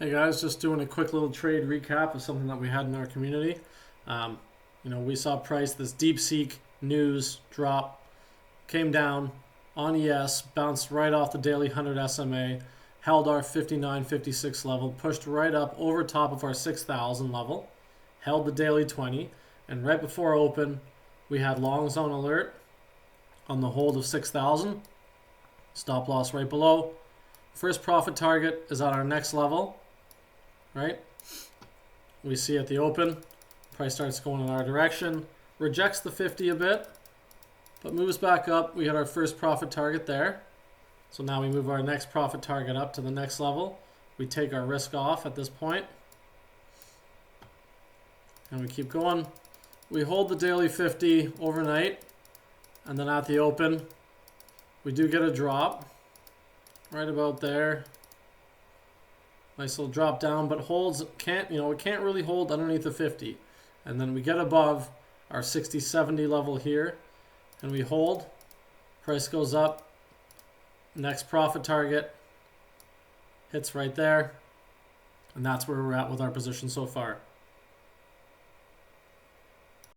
Hey guys, just doing a quick little trade recap of something that we had in our community. We saw price, this DeepSeek news drop, came down on ES, bounced right off the daily 100 SMA, held our 59.56 level, pushed right up over top of our 6,000 level, held the daily 20, and right before open, we had long zone alert on the hold of 6,000, stop loss right below. First profit target is at our next level, right? We see at the open, price starts going in our direction, rejects the 50 a bit, but moves back up. We hit our first profit target there. So now we move our next profit target up to the next level. We take our risk off at this point, and we keep going. We hold the daily 50 overnight, and then at the open, we do get a drop right about there. Nice little drop down, but holds it can't really hold underneath the 50. And then we get above our 60-70 level here, and we hold. Price goes up. Next profit target hits right there, and that's where we're at with our position so far.